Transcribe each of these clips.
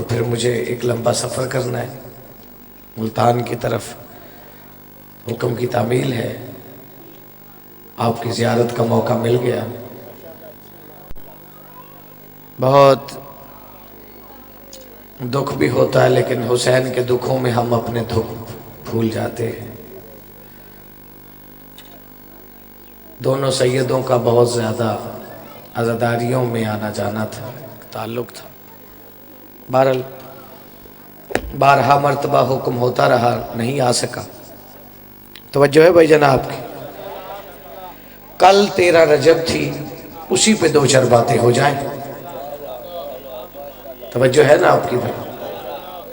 اور پھر مجھے ایک لمبا سفر کرنا ہے ملتان کی طرف، حکم کی تعمیل ہے، آپ کی زیارت کا موقع مل گیا۔ بہت دکھ بھی ہوتا ہے، لیکن حسین کے دکھوں میں ہم اپنے دکھ بھول جاتے ہیں۔ دونوں سیدوں کا بہت زیادہ عزاداریوں میں آنا جانا تھا، تعلق تھا۔ بہرحال بارہا مرتبہ حکم ہوتا رہا، نہیں آ سکا۔ توجہ ہے بھائی جناب کی؟ کل 13 رجب تھی، اسی پہ 2-4 باتیں ہو جائیں۔ توجہ ہے نا آپ کی بھائی؟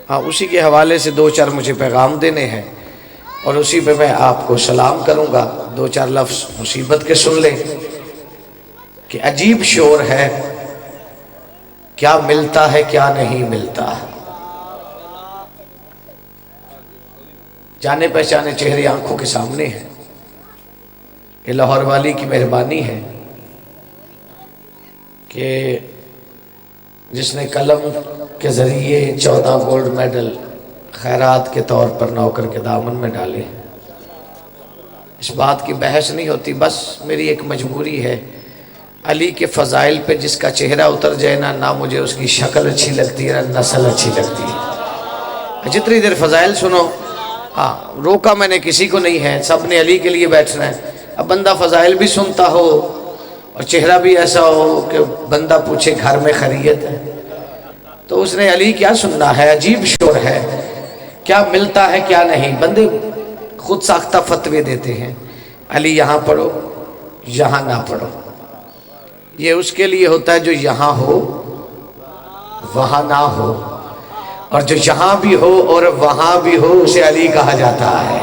ہاں، اسی کے حوالے سے 2-4 مجھے پیغام دینے ہیں، اور اسی پہ میں آپ کو سلام کروں گا۔ 2-4 لفظ مصیبت کے سن لیں کہ عجیب شور ہے، کیا ملتا ہے کیا نہیں ملتا۔ جانے پہچانے چہرے آنکھوں کے سامنے ہیں۔ یہ لاہور والی کی مہربانی ہے کہ جس نے قلم کے ذریعے 14 گولڈ میڈل خیرات کے طور پر نوکر کے دامن میں ڈالے۔ اس بات کی بحث نہیں ہوتی، بس میری ایک مجبوری ہے۔ علی کے فضائل پہ جس کا چہرہ اتر جائے نہ مجھے اس کی شکل اچھی لگتی ہے نہ نسل اچھی لگتی ہے۔ جتنی دیر فضائل سنو، ہاں روکا میں نے کسی کو نہیں ہے، سب نے علی کے لیے بیٹھنا ہے۔ اب بندہ فضائل بھی سنتا ہو اور چہرہ بھی ایسا ہو کہ بندہ پوچھے گھر میں خیریت ہے، تو اس نے علی کیا سننا ہے؟ عجیب شور ہے، کیا ملتا ہے کیا نہیں۔ بندے خود ساختہ فتوے دیتے ہیں، علی یہاں پڑھو یہاں نہ پڑھو۔ یہ اس کے لیے ہوتا ہے جو یہاں ہو وہاں نہ ہو، اور جو یہاں بھی ہو اور وہاں بھی ہو اسے علی کہا جاتا ہے۔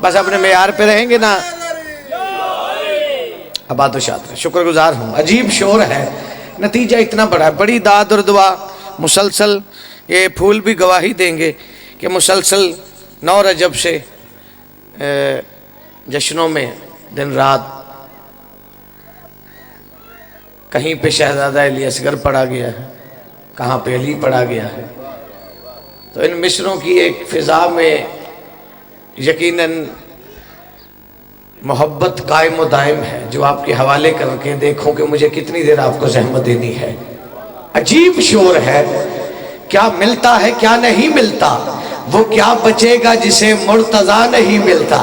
بس اپنے معیار پہ رہیں گے نا، آباد و شاد رہیں۔ شکر گزار ہوں۔ عجیب شور ہے، نتیجہ اتنا بڑا ہے، بڑی داد اور دعا مسلسل۔ یہ پھول بھی گواہی دیں گے کہ مسلسل 9 رجب سے جشنوں میں دن رات کہیں پہ شہزادہ علی اصغر پڑھا گیا ہے، کہاں پہ علی پڑھا گیا ہے۔ تو ان مصروں کی ایک فضا میں یقیناً محبت قائم و دائم ہے، جو آپ کے حوالے کر کے دیکھوں کہ مجھے کتنی دیر آپ کو زحمت دینی ہے۔ عجیب شور ہے، کیا ملتا ہے کیا نہیں ملتا، وہ کیا بچے گا جسے مرتضیٰ نہیں ملتا۔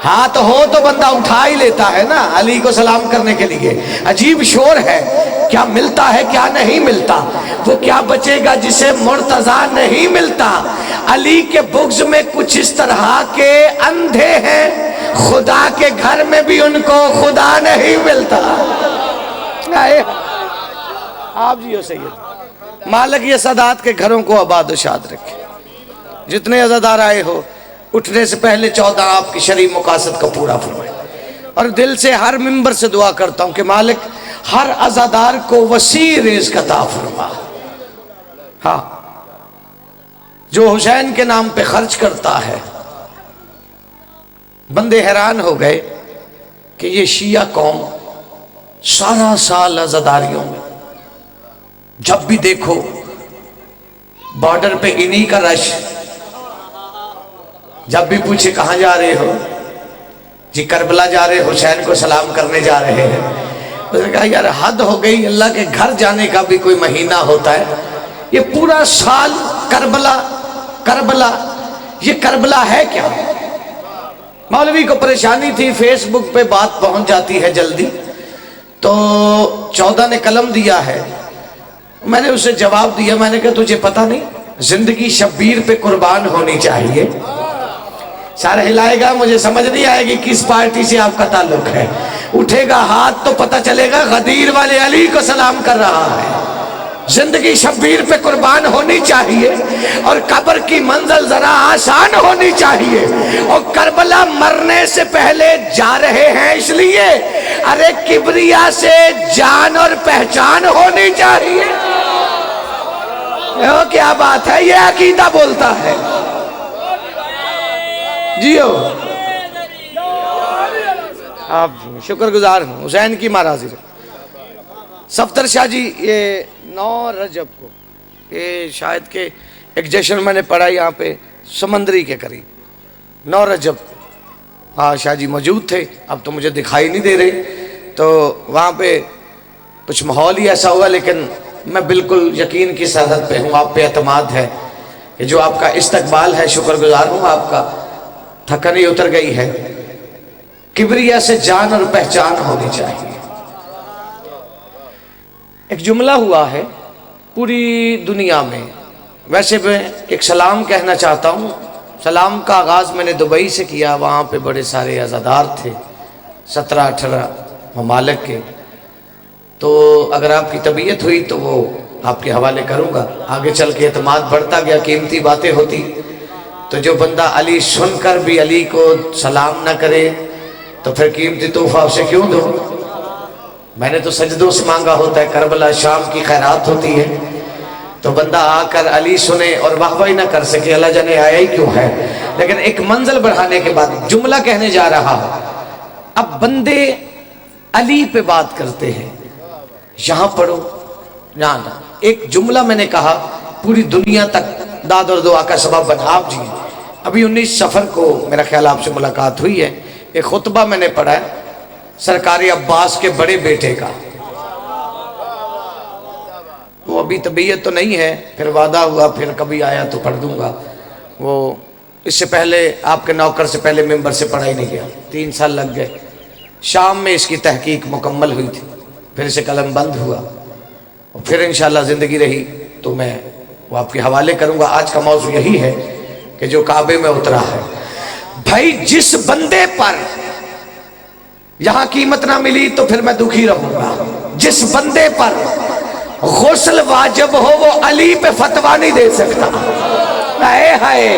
ہاتھ ہو تو بندہ اٹھا ہی لیتا ہے نا علی کو سلام کرنے کے لیے۔ عجیب شور ہے، کیا ملتا ہے کیا نہیں ملتا، وہ کیا بچے گا جسے مرتضیٰ نہیں ملتا۔ علی کے بغض میں کچھ اس طرح کے اندھے ہیں، خدا کے گھر میں بھی ان کو خدا نہیں ملتا۔ آپ جی ہو سید، مالک یہ سادات کے گھروں کو آباد و شاد رکھے۔ جتنے عزادار آئے ہو، اٹھنے سے پہلے 14 آپ کی شرعی مقاصد کا پورا فرمائے۔ اور دل سے ہر ممبر سے دعا کرتا ہوں کہ مالک ہر عزادار کو وسیع رزق عطا فرما۔ ہاں، جو حسین کے نام پہ خرچ کرتا ہے، بندے حیران ہو گئے کہ یہ شیعہ قوم سارا سال عزاداریوں میں جب بھی دیکھو بارڈر پہ انہی کا رش، جب بھی پوچھے کہاں جا رہے ہو، جی کربلا جا رہے، حسین کو سلام کرنے جا رہے ہیں۔ اس نے کہا یار حد ہو گئی، اللہ کے گھر جانے کا بھی کوئی مہینہ ہوتا ہے، یہ پورا سال کربلا کربلا، یہ کربلا ہے کیا؟ مولوی کو پریشانی تھی، فیس بک پہ بات پہنچ جاتی ہے جلدی، تو 14 نے قلم دیا ہے، میں نے اسے جواب دیا، میں نے کہا تجھے پتہ نہیں زندگی شبیر پہ قربان ہونی چاہیے۔ سارا ہلائے گا، مجھے سمجھ نہیں آئے گی کس پارٹی سے آپ کا تعلق ہے، اٹھے گا ہاتھ تو پتہ چلے گا غدیر والے علی کو سلام کر رہا ہے۔ زندگی شبیر پہ قربان ہونی چاہیے، اور قبر کی منزل ذرا آسان ہونی چاہیے، اور کربلا مرنے سے پہلے جا رہے ہیں اس لیے ارے کبریا سے جان اور پہچان ہونی چاہیے۔ کیا بات ہے، یہ عقیدہ بولتا ہے۔ جیو آپ شکر گزار ہوں، حسین کی ماراضی ہے۔ صفدر شاہ جی یہ 9 رجب کو یہ شاید کہ ایک جشن میں نے پڑھا یہاں پہ سمندری کے قریب 9 رجب، ہاں شاہ جی موجود تھے، اب تو مجھے دکھائی نہیں دے رہے، تو وہاں پہ کچھ ماحول ہی ایسا ہوا، لیکن میں بالکل یقین کی سعادت پہ ہوں، آپ پہ اعتماد ہے کہ جو آپ کا استقبال ہے، شکر گزار ہوں آپ کا، تھکنی اتر گئی ہے، کبریا سے جان اور پہچان ہونی چاہیے۔ ایک جملہ ہوا ہے پوری دنیا میں، ویسے میں ایک سلام کہنا چاہتا ہوں، سلام کا آغاز میں نے دبئی سے کیا، وہاں پہ بڑے سارے عزادار تھے 17-18 ممالک کے، تو اگر آپ کی طبیعت ہوئی تو وہ آپ کے حوالے کروں گا، آگے چل کے اعتماد بڑھتا گیا، قیمتی باتیں ہوتی، تو جو بندہ علی سن کر بھی علی کو سلام نہ کرے تو پھر قیمتی تحفہ اسے کیوں دو؟ میں نے تو سجدوں سے مانگا ہوتا ہے، کربلا شام کی خیرات ہوتی ہے، تو بندہ آ کر علی سنے اور واہ واہ نہ کر سکے، اللہ جانے آیا ہی کیوں ہے۔ لیکن ایک منزل بڑھانے کے بعد جملہ کہنے جا رہا ہوں، اب بندے علی پہ بات کرتے ہیں، یہاں پڑھو نہ ایک جملہ میں نے کہا پوری دنیا تک داد اور دعا کا سبب بنا۔ آپ جی ابھی 19 سفر کو میرا خیال آپ سے ملاقات ہوئی ہے، ایک خطبہ میں نے پڑھا ہے سرکار عباس کے بڑے بیٹے کا، وہ ابھی طبیعت تو نہیں ہے، پھر وعدہ ہوا پھر کبھی آیا تو پڑھ دوں گا، وہ اس سے پہلے آپ کے نوکر سے پہلے ممبر سے پڑھا ہی نہیں گیا، 3 سال لگ گئے، شام میں اس کی تحقیق مکمل ہوئی تھی، پھر سے قلم بند ہوا، اور پھر انشاءاللہ زندگی رہی تو میں وہ آپ کے حوالے کروں گا۔ آج کا موضوع یہی ہے کہ جو کعبے میں اترا ہے، بھائی جس بندے پر یہاں قیمت نہ ملی تو پھر میں دکھی رہوں گا، جس بندے پر غسل واجب ہو وہ علی پہ فتویٰ نہیں دے سکتا۔ اے ہائے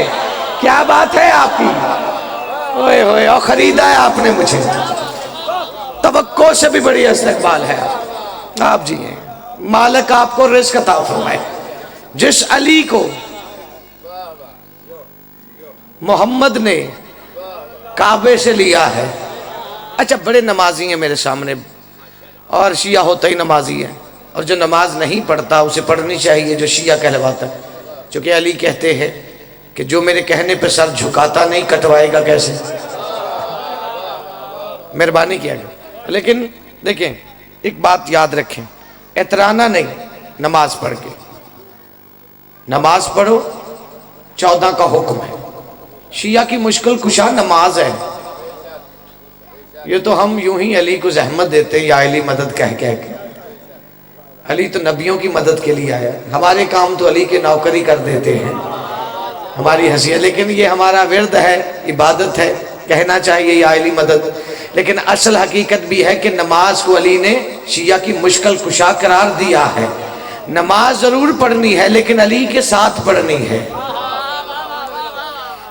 کیا بات ہے آپ کی، اوئے ہوئے، اور خریدا ہے آپ نے مجھے، توقع سے بھی بڑی استقبال ہے آپ جی ہیں، مالک آپ کو رزق عطا فرمائے۔ جس علی کو محمد نے کعبے سے لیا ہے، اچھا بڑے نمازی ہیں میرے سامنے اور شیعہ ہوتا ہی نمازی ہے، اور جو نماز نہیں پڑھتا اسے پڑھنی چاہیے جو شیعہ کہلواتا ہے، چونکہ علی کہتے ہیں کہ جو میرے کہنے پہ سر جھکاتا نہیں کٹوائے گا کیسے، مہربانی کیا گیا۔ لیکن دیکھیں ایک بات یاد رکھیں، اعترانا نہیں، نماز پڑھ کے، نماز پڑھو 14 کا حکم ہے، شیعہ کی مشکل کشا نماز ہے، یہ تو ہم یوں ہی علی کو زحمت دیتے ہیں یا علی مدد کہہ کے، علی تو نبیوں کی مدد کے لیے آیا، ہمارے کام تو علی کے نوکری کر دیتے ہیں، ہماری حیثیت، لیکن یہ ہمارا ورد ہے، عبادت ہے، کہنا چاہیے یا علی مدد، لیکن اصل حقیقت بھی ہے کہ نماز کو علی نے شیعہ کی مشکل کشا قرار دیا ہے، نماز ضرور پڑھنی ہے لیکن علی کے ساتھ پڑھنی ہے۔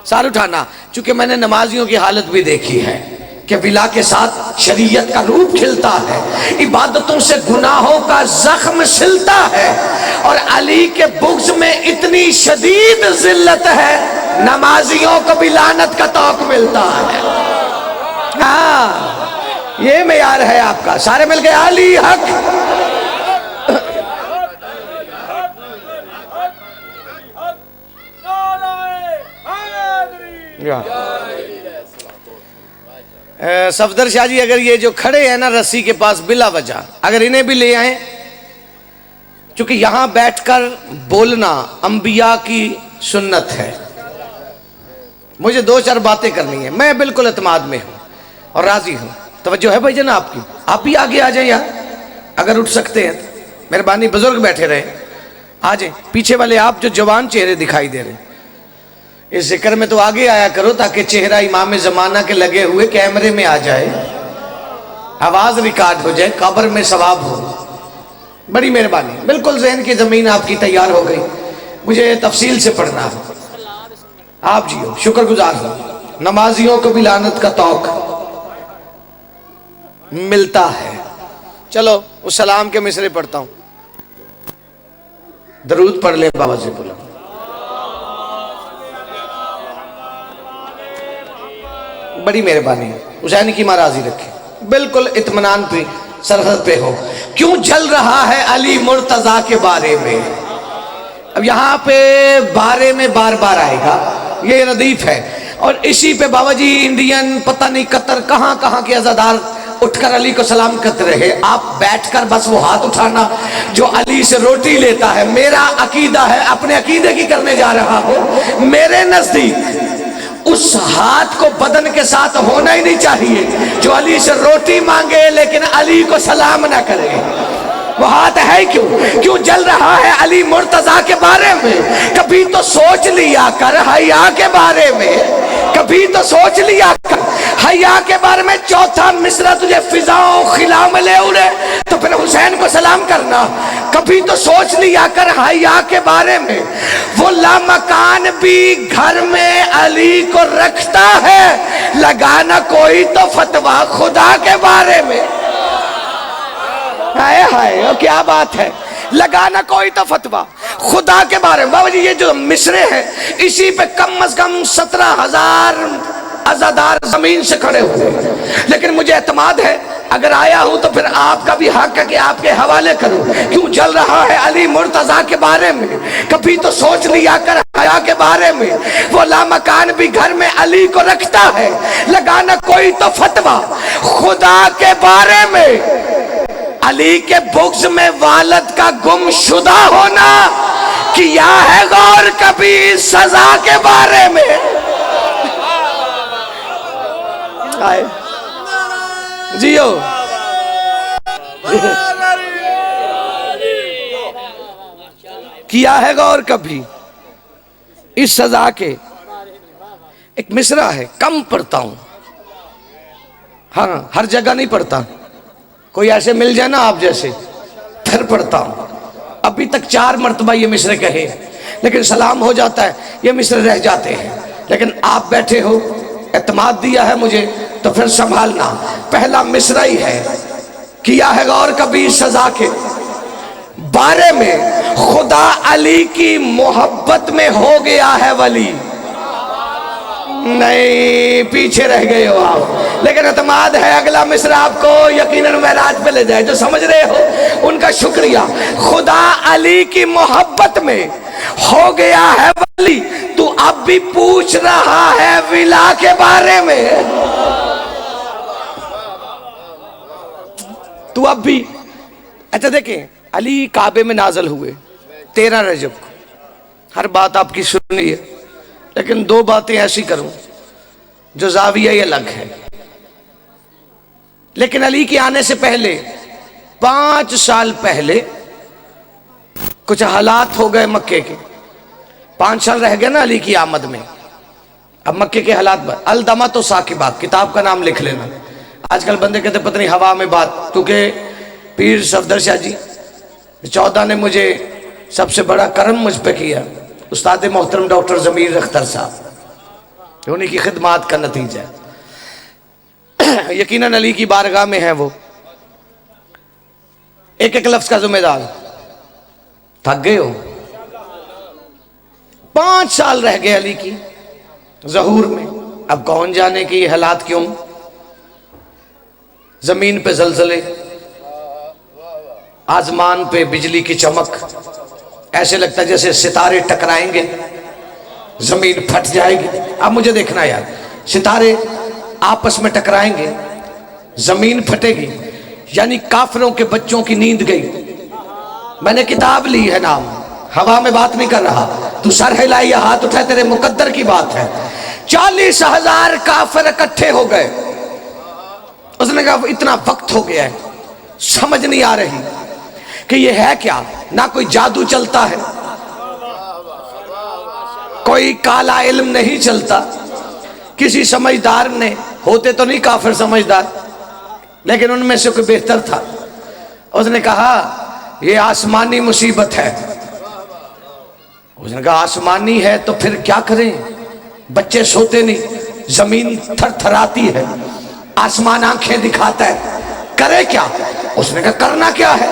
سار اٹھانا، چونکہ میں نے نمازیوں کی حالت بھی دیکھی ہے کہ ولا کے ساتھ شریعت کا روپ کھلتا ہے، عبادتوں سے گناہوں کا زخم سلتا ہے، اور علی کے بغض میں اتنی شدید ذلت ہے نمازیوں کو بھی لعنت کا طوق ملتا ہے۔ ہاں یہ معیار ہے آپ کا، سارے مل کے علی حق۔ صفدر شاہ جی اگر یہ جو کھڑے ہیں نا رسی کے پاس بلا وجہ، اگر انہیں بھی لے آئیں، چونکہ یہاں بیٹھ کر بولنا انبیاء کی سنت ہے، مجھے 2-4 باتیں کرنی ہیں، میں بالکل اعتماد میں ہوں اور راضی ہوں، توجہ ہے بھائی جان آپ کی، آپ بھی آگے آ جائیں یار اگر اٹھ سکتے ہیں، مہربانی، بزرگ بیٹھے رہے آ جائیں، پیچھے والے آپ جو جوان چہرے دکھائی دے رہے ہیں اس ذکر میں تو آگے آیا کرو تاکہ چہرہ امام زمانہ کے لگے ہوئے کیمرے میں آ جائے، آواز ریکارڈ ہو جائے، قبر میں ثواب ہو، بڑی مہربانی، بالکل ذہن کی زمین آپ کی تیار ہو گئی، مجھے تفصیل سے پڑھنا ہے، آپ جی ہو، شکر گزار ہو، نمازیوں کو بھی لعنت کا طوق ملتا ہے۔ چلو اس سلام کے مصرے پڑھتا ہوں، درود پڑھ لیں بابا سے بولا، بڑی مہربانی ہے، حسین کی ماں راضی رکھے، بالکل اطمینان پہ سرحد پہ ہو۔ کیوں جل رہا ہے علی مرتضیٰ کے بارے میں؟ اب یہاں پہ بارے میں بار بار آئے گا، یہ ردیف ہے، اور اسی پہ بابا جی انڈین پتہ نہیں قطر کہاں کہاں کے عزادار اٹھ کر علی کو سلام کرتے رہے۔ آپ بیٹھ کر بس وہ ہاتھ اٹھانا جو علی سے روٹی لیتا ہے۔ میرا عقیدہ ہے، اپنے عقیدے کی کرنے جا رہا ہوں، میرے نزدیک اس ہاتھ کو بدن کے ساتھ ہونا ہی نہیں چاہیے جو علی سے روٹی مانگے لیکن علی کو سلام نہ کرے۔ وہ ہاتھ ہے کیوں جل رہا ہے علی مرتضیٰ کے بارے میں؟ کبھی تو سوچ لیا کر حیا کے بارے میں، کبھی تو سوچ لیا کر حیا کے بارے میں۔ چوتھا مصرع تجھے فضاؤں خلا میں لے اڑے تو پھر حسین کو سلام کرنا۔ کبھی تو سوچ لیا کر حیا کے بارے میں۔ وہ لامکان بھی گھر میں علی کو رکھتا ہے، لگانا کوئی تو فتویٰ خدا کے بارے میں۔ ہائے ہائے کیا بات ہے، لگانا کوئی تو فتویٰ خدا کے بارے میں۔ بابا جی یہ جو مصرے ہیں اسی پہ کم از کم 17,000 عزادار زمین سے کھڑے ہوئے، لیکن مجھے اعتماد ہے اگر آیا ہوں تو پھر آپ کا بھی حق ہے کہ آپ کے حوالے کروں۔ کیوں جل رہا ہے علی مرتضیٰ کے بارے میں؟ کبھی تو سوچ لیا کر حیا کے بارے میں۔ وہ لامکان بھی گھر میں علی کو رکھتا ہے، لگانا کوئی تو فتویٰ خدا کے بارے میں۔ علی کے بغض میں والد کا گم شدہ ہونا، کیا ہے غور کبھی سزا کے بارے میں؟ جیو کیا ہے غور کبھی اس سزا کے؟ ایک مصرع ہے، کم پڑھتا ہوں، ہاں ہر جگہ نہیں پڑھتا، کوئی ایسے مل جائے نا آپ جیسے پھر پڑھتا ہوں۔ ابھی تک 4 مرتبہ یہ مصرے کہے لیکن سلام ہو جاتا ہے، یہ مصرے رہ جاتے ہیں، لیکن آپ بیٹھے ہو، اعتماد دیا ہے مجھے تو پھر سنبھالنا۔ پہلا مصرع ہی ہے، کیا ہے غور کبھی سزا کے بارے میں؟ خدا علی کی محبت میں ہو گیا ہے ولی۔ نہیں پیچھے رہ گئے ہو آپ، لیکن اعتماد ہے اگلا مصرع آپ کو یقیناً معراج پہ لے جائے۔ جو سمجھ رہے ہو ان کا شکریہ۔ خدا علی کی محبت میں ہو گیا ہے ولی، تو اب بھی پوچھ رہا ہے ولا کے بارے میں۔ تو اب بھی اچھا دیکھیں، علی کعبے میں نازل ہوئے 13 رجب کو، ہر بات آپ کی سنی ہے، لیکن 2 باتیں ایسی کروں جو زاویہ ہی الگ ہے۔ لیکن علی کے آنے سے پہلے 5 سال پہلے کچھ حالات ہو گئے مکے کے۔ 5 سال رہ گئے نا علی کی آمد میں، اب مکے کے حالات الدمۃ و ثاقبہ، کتاب کا نام لکھ لینا۔ آج کل بندے کہتے پتہ نہیں ہوا میں بات، کیونکہ پیر صفدر شاہ جی 14 نے مجھے سب سے بڑا کرم مجھ پہ کیا، استاد محترم ڈاکٹر ضمیر اختر صاحب، انہی کی خدمات کا نتیجہ ہے۔ یقیناً علی کی بارگاہ میں ہے وہ، ایک ایک لفظ کا ذمہ دار۔ تھک گئے ہو؟ 5 سال رہ گئے علی کی ظہور میں، اب کون جانے کہ یہ حالات کیوں؟ زمین پہ زلزلے، آسمان پہ بجلی کی چمک، ایسے لگتا ہے جیسے ستارے ٹکرائیں گے، زمین پھٹ جائے گی۔ اب مجھے دیکھنا یار، ستارے آپس میں ٹکرائیں گے، زمین پھٹے گی، یعنی کافروں کے بچوں کی نیند گئی۔ میں نے کتاب لی ہے نام، ہوا میں بات نہیں کر رہا، تو سر ہلائی ہاتھ اٹھائے، تیرے مقدر کی بات ہے۔ 40,000 کافر اکٹھے ہو گئے۔ اس نے کہا اتنا وقت ہو گیا ہے، سمجھ نہیں آ رہی کہ یہ ہے کیا، نہ کوئی جادو چلتا ہے، کوئی کالا علم نہیں چلتا، کسی سمجھدار نے، ہوتے تو نہیں کافر سمجھدار، لیکن ان میں سے کوئی بہتر تھا، اس نے کہا یہ آسمانی مصیبت ہے۔ اس نے کہا آسمانی ہے تو پھر کیا کریں، بچے سوتے نہیں، زمین تھر تھراتی ہے، آسمان آنکھیں دکھاتا ہے، کرے کیا؟ اس نے کہا کرنا کیا ہے،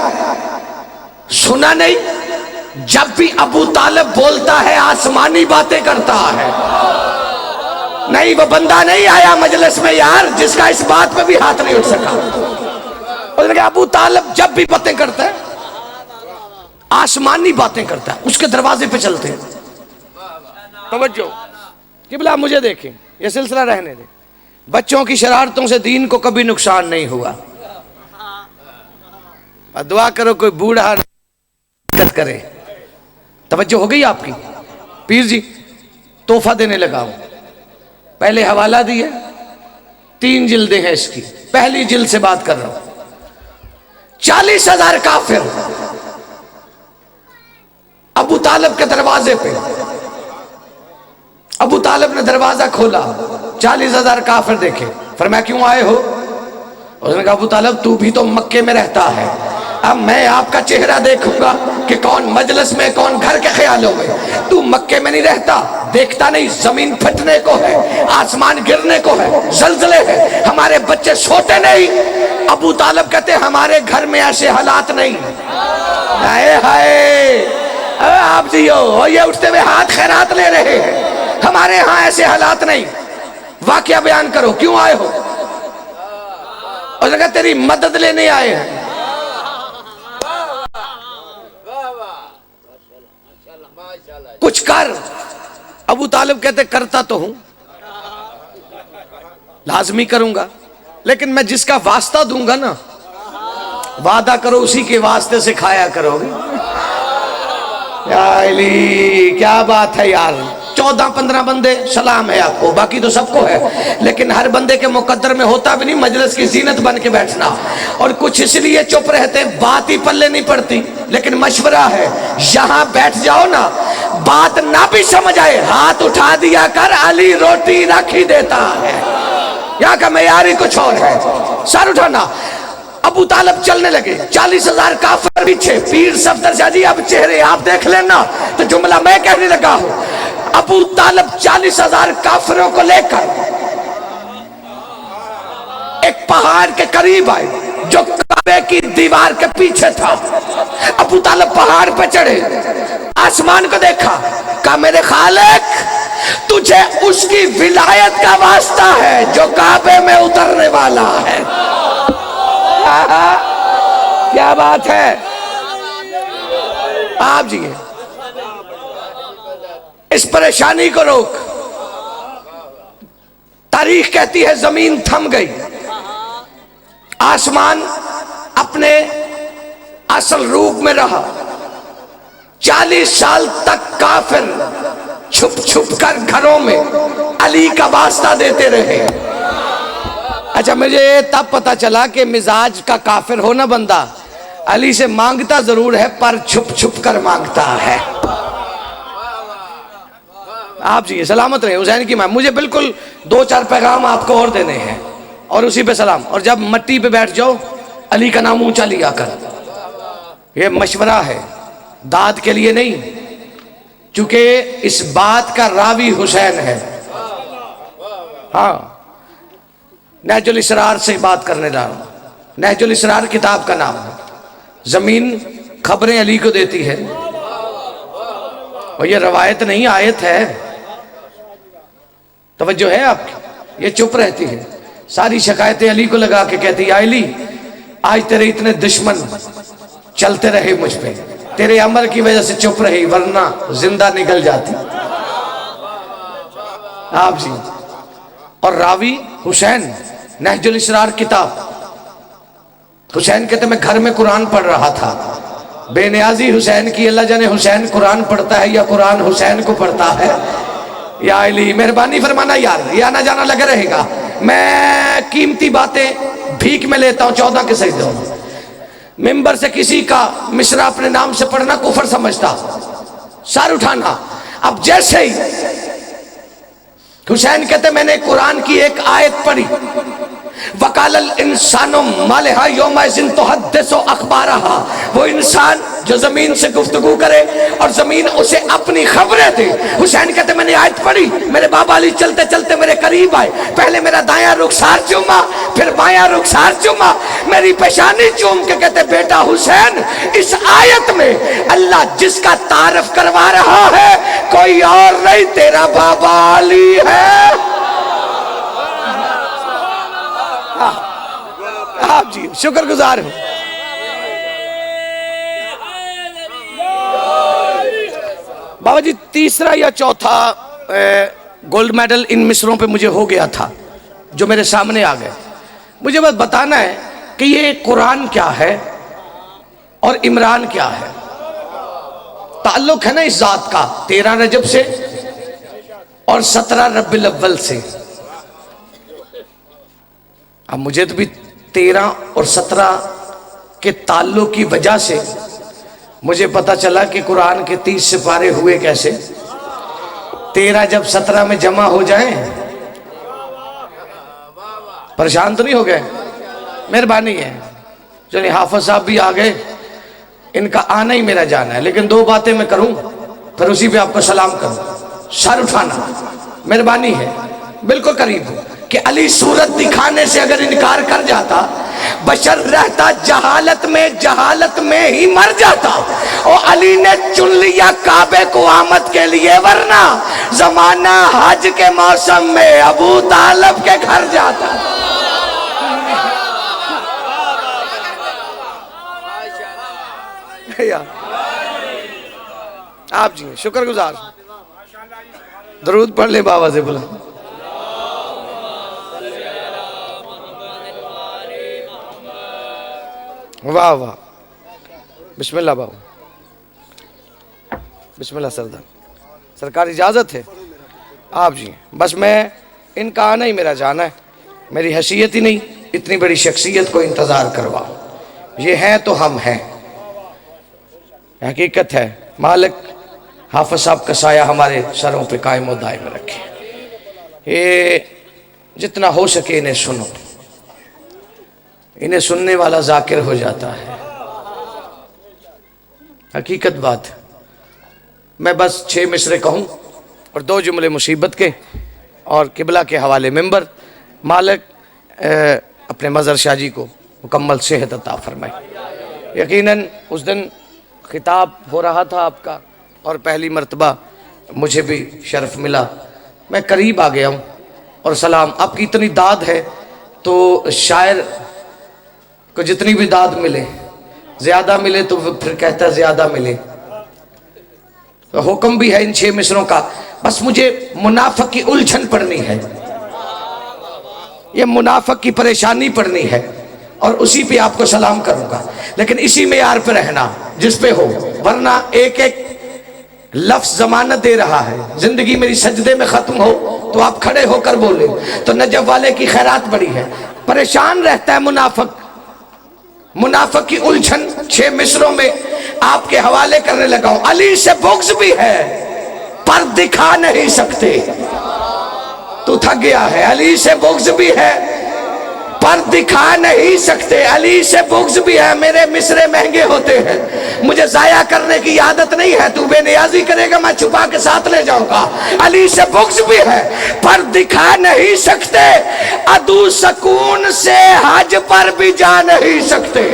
سنا نہیں جب بھی ابو طالب بولتا ہے آسمانی باتیں کرتا ہے؟ نہیں وہ بندہ نہیں آیا مجلس میں یار جس کا اس بات پہ بھی ہاتھ نہیں اٹھ سکا۔ اس نے کہا ابو طالب جب بھی باتیں کرتا ہے آسمانی باتیں کرتا ہے، اس کے دروازے پہ چلتے ہیں. توجہ قبلہ مجھے دیکھیں، یہ سلسلہ رہنے دیں. بچوں کی شرارتوں سے دین کو کبھی نقصان نہیں ہوا. دعا کرو کوئی بوڑھا دقت کرے. توجہ ہو گئی آپ کی؟ پیر جی تحفہ دینے لگا ہوں. پہلے حوالہ دیا، 3 جلدیں ہیں اس کی. پہلی جلد سے بات کر رہا ہوں. 40,000 کافر ابو طالب کے دروازے پہ. ابو طالب نے دروازہ کھولا، 40,000 کافر دیکھے. فرمایا کیوں آئے ہو؟ اس نے کہا ابو طالب تو بھی تو مکے میں رہتا ہے، اب میں آپ کا چہرہ دیکھوں گا کہ کون مجلس میں کون گھر کے خیالوں میں. تو مکے میں نہیں رہتا، دیکھتا نہیں زمین پھٹنے کو ہے، آسمان گرنے کو ہے، زلزلے ہیں، ہمارے بچے سوتے نہیں. ابو طالب کہتے ہمارے گھر میں ایسے حالات نہیں. ہائے ہائے آپ جیو، یہ اٹھتے ہوئے ہاتھ خیرات لے رہے ہیں، ہمارے ہاں ایسے حالات نہیں. واقعہ بیان کرو کیوں آئے ہو؟ اس نے کہا تیری مدد لینے آئے ہیں. کچھ کر. ابو طالب کہتے کرتا تو ہوں، لازمی کروں گا، لیکن میں جس کا واسطہ دوں گا نا، وعدہ کرو اسی کے واسطے سے کھایا کرو گے. یا علی کیا بات ہے یار. 14-15 بندے سلام ہے آپ کو، باقی تو سب کو ہے، لیکن ہر بندے کے مقدر میں ہوتا بھی نہیں مجلس کی زینت بن کے بیٹھنا. اور کچھ اس لیے چپ رہتے، بات ہی پلے نہیں پڑتی. لیکن مشورہ ہے، یہاں بیٹھ جاؤ نا، بات نہ بھی سمجھ آئے ہاتھ اٹھا دیا کر، علی روٹی رکھ ہی دیتا ہے. یہاں کا معیاری کچھ اور ہے. سر اٹھانا. ابو طالب چلنے لگے، 40,000 کافر پیچھے. پیر صفدر شاہ جی اب چہرے آپ دیکھ لینا تو جملہ میں کہنے لگا ہوں. ابو طالب 40,000 کافروں کو لے کر ایک پہاڑ کے قریب آئے جو کعبے کی دیوار کے پیچھے تھا. ابو طالب پہاڑ پہ چڑھے، آسمان کو دیکھا، کہا میرے خالق تجھے اس کی ولایت کا واسطہ ہے جو کعبے میں اترنے والا ہے. کیا بات ہے آپ جی. اس پریشانی کو روک. تاریخ کہتی ہے زمین تھم گئی، آسمان اپنے اصل روپ میں رہا. 40 سال تک کافر چھپ چھپ کر گھروں میں علی کا واسطہ دیتے رہے. اچھا مجھے تب پتا چلا کہ مزاج کا کافر ہونا بندہ علی سے مانگتا ضرور ہے پر چھپ چھپ کر مانگتا ہے. آپ جی سلامت رہے. حسین کی ماں مجھے بالکل 2-4 پیغام آپ کو اور دینے ہیں اور اسی پہ سلام. اور جب مٹی پہ بیٹھ جاؤ علی کا نام اونچا لیا کر. یہ مشورہ ہے، داد کے لیے نہیں، چونکہ اس بات کا راوی حسین ہے. ہاں نہج الاسرار سے بات کرنے جا رہا ہوں. نہج الاسرار کتاب کا نام ہے. زمین خبریں علی کو دیتی ہے، اور یہ روایت نہیں آیت ہے. توجہ ہے آپ کی؟ یہ چپ رہتی ہے، ساری شکایتیں علی کو لگا کے کہتی ہے علی آج تیرے اتنے دشمن چلتے رہے مجھ پہ، تیرے عمل کی وجہ سے چپ رہی ورنہ زندہ نکل جاتی. آپ جی. اور راوی حسین. نہج الاسرار کتاب. حسین کہتے میں گھر میں قرآن پڑھ رہا تھا، بے نیازی حسین کی، اللہ جانے حسین قرآن پڑھتا ہے یا قرآن حسین کو پڑھتا ہے. یا علی مہربانی فرمانا یار، یہ آنا جانا لگا رہے گا. میں قیمتی باتیں بھیک میں لیتا ہوں 14 کے سجدوں. ممبر سے کسی کا مصرع اپنے نام سے پڑھنا کفر سمجھتا. سر اٹھانا. اب جیسے ہی حسین کہتے میں نے قرآن کی ایک آیت پڑھی، وَقَالَ الْإِنسَانُ مَا لَهَا يَوْمَئِذٍ تُحَدِّثُ أَخْبَارَهَا. وہ انسان جو زمین سے گفتگو کرے اور زمین اسے اپنی خبریں دے. حسین کہتے میں نے آیت پڑھی، میرے بابا علی چلتے چلتے میرے قریب آئے، پہلے میرا دایاں رخسار چوما، پھر بایاں رخسار چوما، میری پیشانی چوم کے کہتے بیٹا حسین اس آیت میں اللہ جس کا تعارف کروا رہا ہے کوئی اور نہیں، تیرا بابا علی ہے. آپ جی شکر گزار ہوں. بابا جی تیسرا یا چوتھا گولڈ میڈل ان مصروں پہ مجھے ہو گیا تھا جو میرے سامنے آ گئے. مجھے بس بتانا ہے کہ یہ قرآن کیا ہے اور عمران کیا ہے. تعلق ہے نا اس ذات کا 13 رجب سے اور 17 ربیع الاول سے. اب مجھے تو بھی 13 اور 17 کے تعلق کی وجہ سے مجھے پتا چلا کہ قرآن کے 30 سپارے ہوئے کیسے. 13 جب 17 میں جمع ہو جائیں. پریشان تو نہیں ہو گئے؟ مہربانی ہے. چلیے حافظ صاحب بھی آ گئے. ان کا آنا ہی میرا جانا ہے، لیکن 2 باتیں میں کروں پھر اسی پہ آپ کو سلام کروں. سر اٹھانا مہربانی ہے، بالکل قریب ہو کہ علی صورت دکھانے سے اگر انکار کر جاتا بشر رہتا جہالت میں ہی مر جاتا. اور علی نے چن لیا کعبے کو آمد کے لیے، ورنہ زمانہ حج کے موسم میں ابو طالب کے گھر جاتا. آپ جی شکر گزار. درود پڑھ لے بابا سے بلا. واہ واہ. بسم اللہ بابا. بسم اللہ سردار. سرکار اجازت ہے؟ آپ جی بس میں ان کا آنا ہی میرا جانا ہے. میری حیثیت ہی نہیں اتنی بڑی شخصیت کو انتظار کروا. یہ ہیں تو ہم ہیں، حقیقت ہے. مالک حافظ صاحب کا سایہ ہمارے سروں پہ قائم و دائم رکھے. یہ جتنا ہو سکے انہیں سنو. انہیں سننے والا ذاکر ہو جاتا ہے. حقیقت بات. میں بس 6 مصرے کہوں اور 2 جملے مصیبت کے اور قبلہ کے حوالے منبر. مالک اپنے مظہر شاہ جی کو مکمل صحت عطا فرمائے. یقیناً اس دن خطاب ہو رہا تھا آپ کا اور پہلی مرتبہ مجھے بھی شرف ملا. میں قریب آ گیا ہوں اور سلام. آپ کی اتنی داد ہے تو شاعر کو جتنی بھی داد ملے زیادہ ملے تو پھر کہتا ہے زیادہ ملے. حکم بھی ہے ان 6 مصروں کا. بس مجھے منافق کی الجھن پڑھنی ہے، یہ منافق کی پریشانی پڑھنی ہے اور اسی پہ آپ کو سلام کروں گا. لیکن اسی معیار پہ رہنا جس پہ ہو، ورنہ ایک ایک لفظ ضمانت دے رہا ہے. زندگی میری سجدے میں ختم ہو تو آپ کھڑے ہو کر بولے تو نجف والے کی خیرات بڑی ہے. پریشان رہتا ہے منافق کی الجھن 6 مصروں میں آپ کے حوالے کرنے لگا ہوں. علی سے بغض بھی ہے پر دکھا نہیں سکتے. تو تھک گیا ہے. علی سے بغض بھی ہے پر دکھا نہیں سکتے. علی سے بغض بھی ہے. میرے مصرے مہنگے ہوتے ہیں، مجھے ضائع کرنے کی عادت نہیں ہے. تو بے نیازی کرے گا میں چھپا کے ساتھ لے جاؤں گا. علی سے بغض بھی ہے پر دکھا نہیں سکتے. عدو سکون سے حج پر بھی جا نہیں سکتے.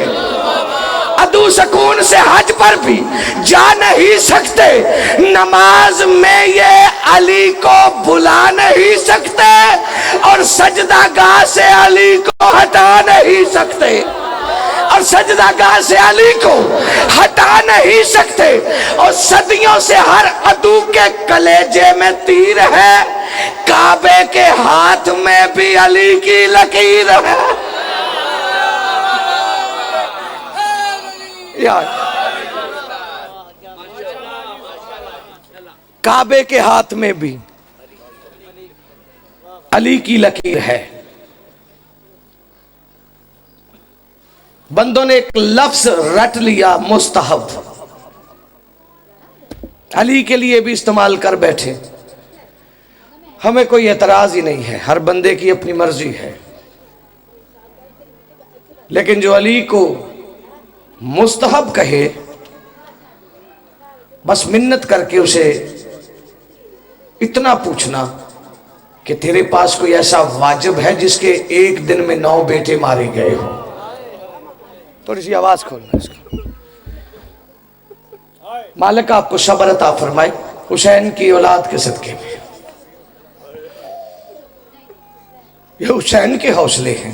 عدو سکون سے حج پر بھی جا نہیں سکتے. نماز میں یہ علی کو بھلا نہیں سکتے اور سجدہ گاہ سے علی کو ہٹا نہیں سکتے. اور سجدہ گاہ سے علی کو ہٹا نہیں سکتے. اور صدیوں سے ہر عدو کے کلیجے میں تیر ہے. کعبے کے ہاتھ میں بھی علی کی لکیر ہے. کعبے کے ہاتھ میں بھی علی کی لکیر ہے. بندوں نے ایک لفظ رٹ لیا مستحب، علی کے لیے بھی استعمال کر بیٹھے. ہمیں کوئی اعتراض ہی نہیں ہے، ہر بندے کی اپنی مرضی ہے. لیکن جو علی کو مستحب کہے بس منت کر کے اسے اتنا پوچھنا کہ تیرے پاس کوئی ایسا واجب ہے جس کے ایک دن میں 9 بیٹے مارے گئے ہو. تھوڑی سی آواز کھولنا اس کو. مالک آپ کو صبر عطا فرمائے حسین کی اولاد کے صدقے میں. یہ حسین کے حوصلے ہیں.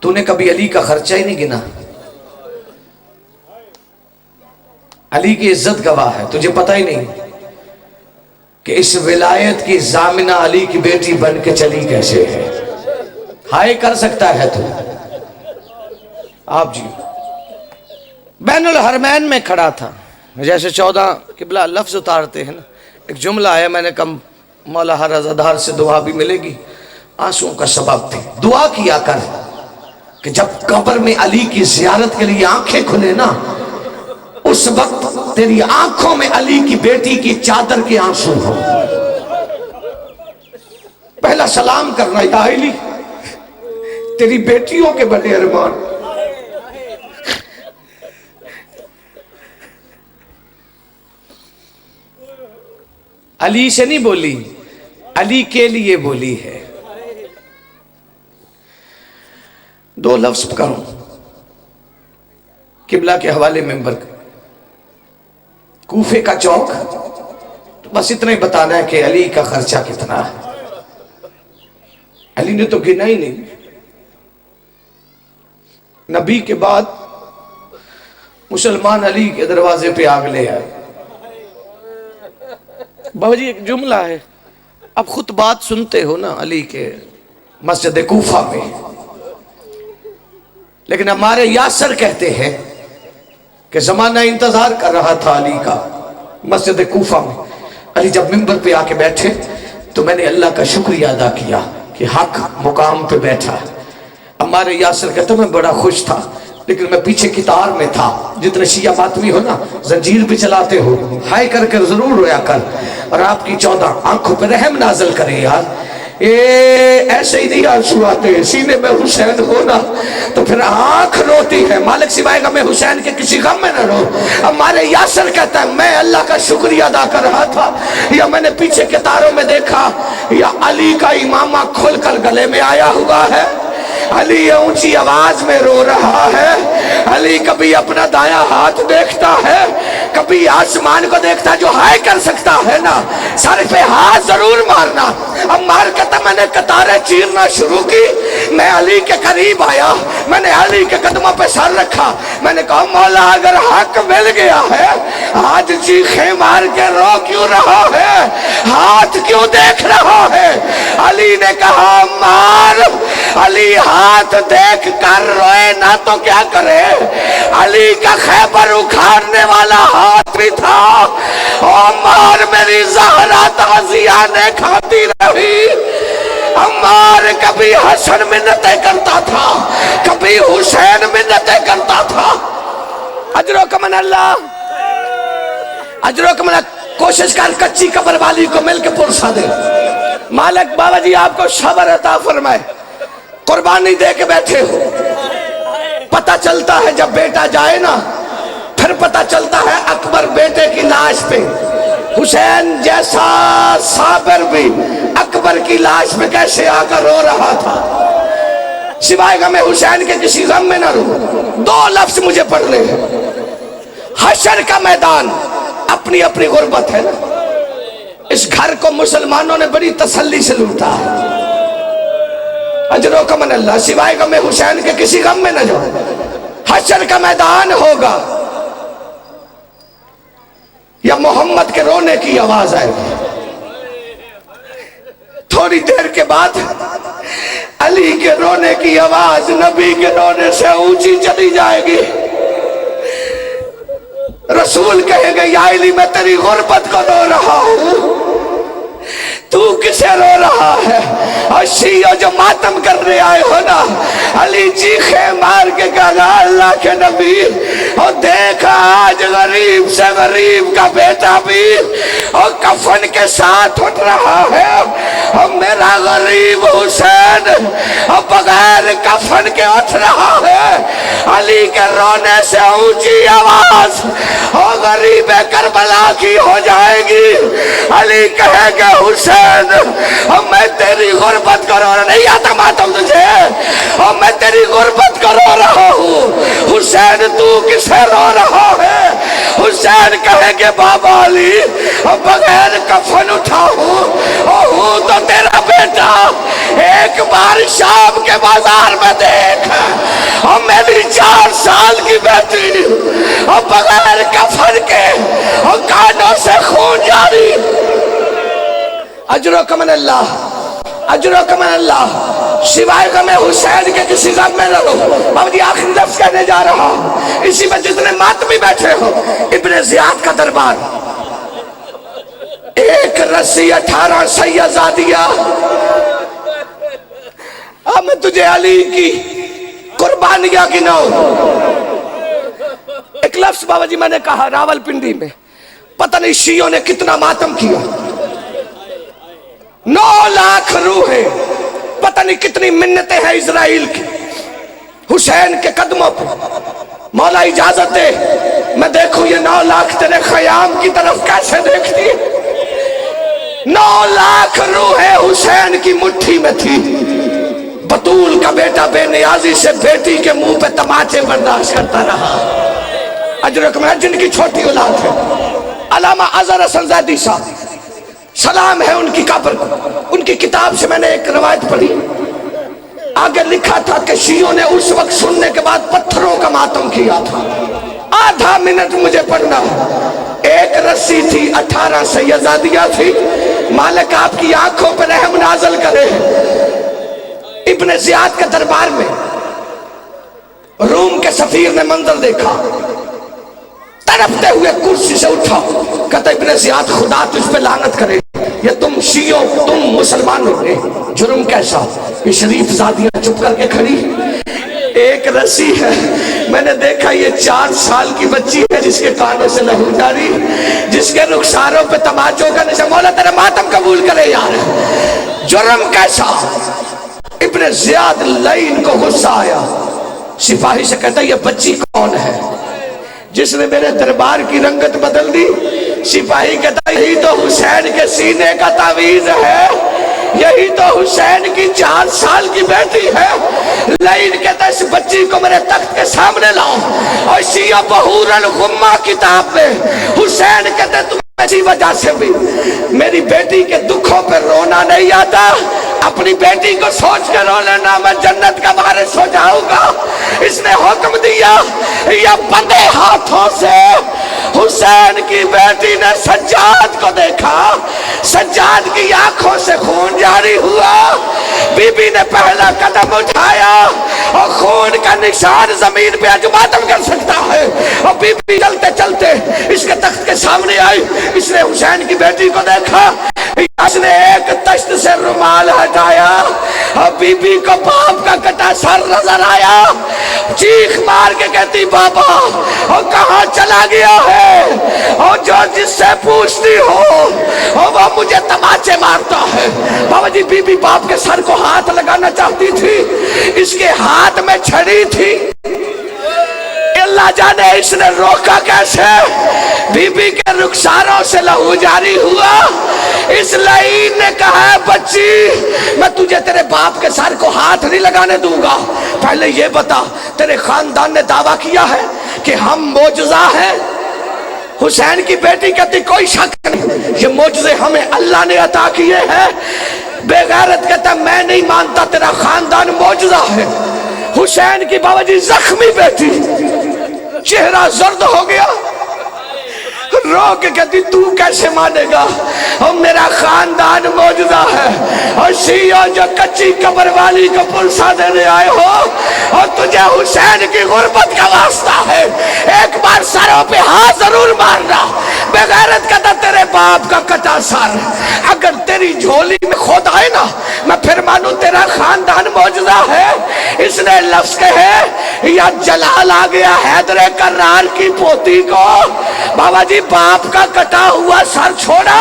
تو نے کبھی علی کا خرچہ ہی نہیں گنا؟ علی کی عزت گواہ ہے، تجھے پتہ ہی نہیں کہ اس ولایت کی ضامنہ علی کی بیٹی بن کے چلی کیسے ہے؟ ہائے کر سکتا ہے تو آپ جی بین الحرمین میں کھڑا تھا، جیسے 14 قبلہ لفظ اتارتے ہیں نا، ایک جملہ ہے، میں نے کہا مولا ہر عزادار سے دعا بھی ملے گی، آنسوں کا سبب تھی، دعا کیا کر کہ جب قبر میں علی کی زیارت کے لیے آنکھیں کھلے نا، اس وقت تیری آنکھوں میں علی کی بیٹی کی چادر کے آنسو ہو۔ پہلا سلام کرنا، یا علی تیری بیٹیوں کے بڑے ارمان، علی سے نہیں بولی، علی کے لیے بولی ہے۔ 2 لفظ کروں قبلہ کے حوالے ممبر کا، کوفے کا چوک، بس اتنا ہی بتانا ہے کہ علی کا خرچہ کتنا ہے۔ علی نے تو گنا ہی نہیں، نبی کے بعد مسلمان علی کے دروازے پہ آگ لے آئے۔ بابا جی ایک جملہ ہے، اب خطبات سنتے ہو نا علی کے مسجد کوفہ میں، لیکن ہمارے یاسر کہتے ہیں کہ زمانہ انتظار کر رہا تھا علی کا مسجد کوفہ میں۔ علی جب منبر پہ آ کے بیٹھے تو میں نے اللہ کا شکریہ ادا کیا کہ حق مقام پہ بیٹھا۔ ہمارے یاسر کہتا میں بڑا خوش تھا، لیکن میں پیچھے قطار میں تھا۔ جتنے شیعہ ماتمی ہو نا، زنجیر بھی چلاتے ہو، ہائے کر کے ضرور رویا کر، اور آپ کی 14 آنکھوں پہ رحم نازل کرے یار۔ ایسے ہی نہیں آنسو آتے، سینے میں حسین ہونا تو پھر آنکھ روتی ہے۔ مالک سوائے غم حسین کے کسی غم میں نہ رو۔ ہمارے یاسر کہتا ہے میں اللہ کا شکریہ ادا کر رہا تھا، یا میں نے پیچھے قطاروں میں دیکھا یا علی کا امامہ کھل کر گلے میں آیا ہوا ہے، علی اونچی آواز میں رو رہا ہے، علی کبھی اپنا دایاں ہاتھ دیکھتا ہے، کبھی آسمان کو دیکھتا ہے۔ جو ہائے کر سکتا ہے نا سر پہ ہاتھ ضرور مارنا۔ اب مار کہتا میں نے قطاریں چیرنا شروع کی، میں علی کے قریب آیا، میں نے علی کے قدموں پہ سر رکھا، میں نے کہا مولا اگر حق مل گیا ہے آج چیخیں مار کے رو کیوں رہا ہے، ہاتھ کیوں دیکھ رہا ہے؟ علی نے کہا مار۔ علی ہاتھ دیکھ کر روئے نہ تو کیا کرے، علی کا خیبر اکھاڑنے والا ہاتھ بھی تھا۔ عمار میری زہرا تعزیانے کھاتی رہی۔ عمار کبھی حسن منتیں کرتا تھا، کبھی حسین منتیں کرتا تھا۔ اجرکم من اللہ، اجرکم من اللہ۔ کوشش کر کچی قبر والی کو مل کے پرسا دے۔ مالک بابا جی آپ کو صبر عطا فرمائے، قربانی دے کے بیٹھے ہو۔ پتہ چلتا ہے جب بیٹا جائے نا، پھر پتہ چلتا ہے اکبر بیٹے کی لاش پہ، حسین جیسا صابر بھی اکبر کی لاش پہ کیسے آ کر رو رہا تھا۔ سوائے غم حسین کے کسی غم میں نہ رو۔ 2 لفظ مجھے پڑھنے ہیں۔ حشر کا میدان اپنی اپنی غربت ہے نا، اس گھر کو مسلمانوں نے بڑی تسلی سے لوٹا ہے۔ اجرکم من اللہ، سوائے غم حسین کے کسی غم میں نہ جاؤ۔ حشر کا میدان ہوگا یا محمد کے رونے کی آواز آئے گی۔ تھوڑی دیر کے بعد علی کے رونے کی آواز نبی کے رونے سے اونچی چلی جائے گی۔ رسول کہے گا یا علی میں تیری غربت کو رو رہا ہوں، تو کسے رو رہا ہے؟ اور شیعہ جو ماتم کرنے آئے ہو نا، علی چیخیں مار کے کہا اللہ کے نبی، اور دیکھا آج غریب سے غریب کا بیٹا بھی اور کفن کے ساتھ اٹھ رہا ہے، اور میرا غریب حسین اور بغیر کفن کے اٹھ رہا ہے۔ علی کے رونے سے اونچی آواز اور غریب کربلا کی ہو جائے گی۔ علی کہے گا حسین اور میں تیری غربت کو رو رہا، نہیں آتا ماتم تجھے، اور میں تیری غربت کو رو رہا ہوں۔ حسین تو کسے رو رہا ہے؟ حسین کہے کہ بابا علی بغیر کفن اٹھاؤں ہوں تو تیرا بیٹا ایک بار شام کے بازار میں دیکھ اور میری 4 سال کی بیٹی اور بغیر کفن کے اور کانوں سے خون جاری. اجرکم من اللہ، اجرکم من اللہ. سوائے غم حسین کے کسی غم میں نہ رہو. بابا جی آخری لفظ کہنے جا رہا اسی میں جتنے ماتمی بیٹھے ہو. ابن زیاد کا دربار، ایک رسی 18 سیزہ دیا. اب میں تجھے علی کی قربانیاں گناؤں. ایک لفظ بابا جی میں نے کہا راول پنڈی میں پتہ نہیں شیعوں نے کتنا ماتم کیا. 9 لاکھ روحیں، پتہ نہیں کتنی منتیں ہیں اسرائیل کی حسین کے قدموں پر. مولا اجازت دے میں دیکھوں یہ 9 لاکھ تیرے خیام کی طرف کیسے دیکھتی. 9 لاکھ روحیں حسین کی مٹھی میں تھی. بطول کا بیٹا بے نیازی سے بیٹی کے منہ پہ تماچے برداشت کرتا رہا. اجرکم ہے جن کی چھوٹی اولاد ہے. علامہ اظہر حسن زیدی صاحب سلام ہے ان کی قبر کو. ان کی کتاب سے میں نے ایک روایت پڑھی. آگے لکھا تھا کہ شیعوں نے اس وقت سننے کے بعد پتھروں کا ماتم کیا تھا. آدھا منٹ مجھے پڑھنا. ایک رسی تھی 18 سیزہ دیا تھی. مالک آپ کی آنکھوں پر رحم نازل کرے. ابن زیاد کے دربار میں روم کے سفیر نے منظر دیکھا. تڑپتے ہوئے کرسی سے اٹھا. کہتا ابن زیاد خدا تجھ پہ لعنت کرے. یہ تم شیعوں، تم مسلمانوں نے جرم کیسا. یہ شریف زادیاں چپ کر کے کھڑی. ایک رسی ہے. میں نے دیکھا یہ 4 سال کی بچی ہے جس کے کانوں سے لہو جاری، جس کے رخساروں پہ تماچوں کا نشان. مولا تیرا ماتم قبول کرے یار. جرم کیسا. ابن زیاد لعین کو غصہ آیا. سپاہی سے کہتا یہ بچی کون ہے جس نے میرے دربار کی رنگت بدل دی. سپاہی کہتا یہی تو حسین کے سینے کا تعویذ ہے. یہی تو حسین کی 4 سال کی بیٹی ہے. لعین کہتا اس بچی کو میرے تخت کے سامنے لاؤ. اور شیعہ بحور الغمہ کتاب میں حسین کہتے تمہیں اسی وجہ سے بھی میری بیٹی کے دکھوں پہ رونا نہیں آتا. اپنی بیٹی کو سوچ کے رو لینا میں جنت کا وارث ہو جاؤں گا. اس نے حکم دیا یا بندے ہاتھوں سے. حسین کی بیٹی نے سجاد کو دیکھا. سجاد کی آنکھوں سے خون جاری ہوا. بی بی نے پہلا قدم اٹھایا اور خون کا نشان زمین پہ جو ماتم کر سکتا ہے. اور بی بی چلتے چلتے اس کے تخت کے سامنے آئی. اس نے حسین کی بیٹی کو دیکھا. اس نے ایک تشت سے رومال ہٹایا اور بی بی کو باپ کا کٹا سر نظر آیا. چیخ مار کے کہتی بابا اور کہاں چلا گیا ہے. اور جو جس سے پوچھتی ہو وہ مجھے تماچے مارتا ہے. بابا جی بی بی باپ کے سر کو ہاتھ لگانا چاہتی تھی. اس کے ہاتھ میں چھڑی تھی. اللہ جانے اس نے روکا کیسے. بی بی کے رخساروں سے لہو جاری ہوا. اس لعین نے کہا بچی میں تجھے تیرے باپ کے سر کو ہاتھ نہیں لگانے دوں گا. پہلے یہ بتا تیرے خاندان نے دعویٰ کیا ہے کہ ہم معجزہ ہیں. حسین کی بیٹی کہتی کوئی شک نہیں یہ معجزے ہمیں اللہ نے عطا کیے ہیں. بے غیرت کہتا میں نہیں مانتا تیرا خاندان معجزہ ہے. حسین کی بابا جی زخمی بیٹی چہرہ زرد ہو گیا. رو کے کہتی تو کیسے مانے گا اور میرا خاندان معجزہ ہے. اور شیعوں جو کچی قبر والی کو پلسا دینے آئے ہو اور تجھے حسین کی غربت کا واسطہ ہے ایک بار سروں پہ ہاتھ ضرور مارنا. بغیرت کہتا تیرے باپ کا کٹا سر اگر تیری جھولی میں خود آئے نا میں پھر مانوں تیرا خاندان معجزہ ہے. اس نے لفظ کہے یا جلال آ گیا حیدر کرار کی پوتی کو. بابا جی باپ کا کٹا ہوا سر چھوڑا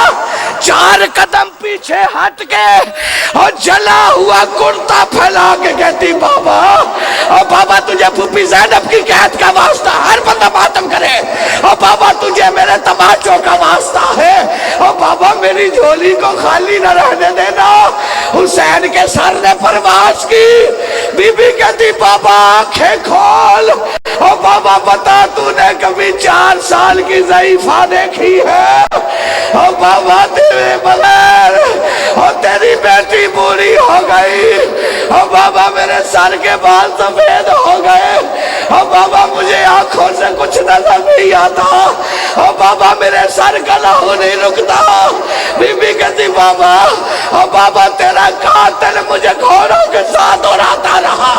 4 قدم پیچھے ہٹ کے اور جلا ہوا کرتا پھیلا کے کہتی بابا اور بابا تجھے پھوپھی زینب کی قید کا واسطہ ہر بندہ ماتم کرے. اور بابا تجھے میرے تماچوں کا واسطہ ہے. اور بابا میری جھولی کو خالی نہ رہنے دینا. حسین کے سر نے پرواز کی. بی بی کہتی بابا آنکھیں کھول. اور بابا بتا تو نے کبھی بھی 4 سال کی ضعیفہ دیکھی ہے اور بابا تیرے بغیر اور تیری بیٹی بوڑھی ہو گئی اور بابا میرے سر کے بال سفید ہو گئے اور بابا مجھے آنکھوں سے کچھ نظر نہیں آتا اور بابا میرے سر کا لہو نہیں رکتا بی بی کہتی بابا اور بابا تیرا قاتل مجھے گھوڑوں کے ساتھ اڑاتا رہا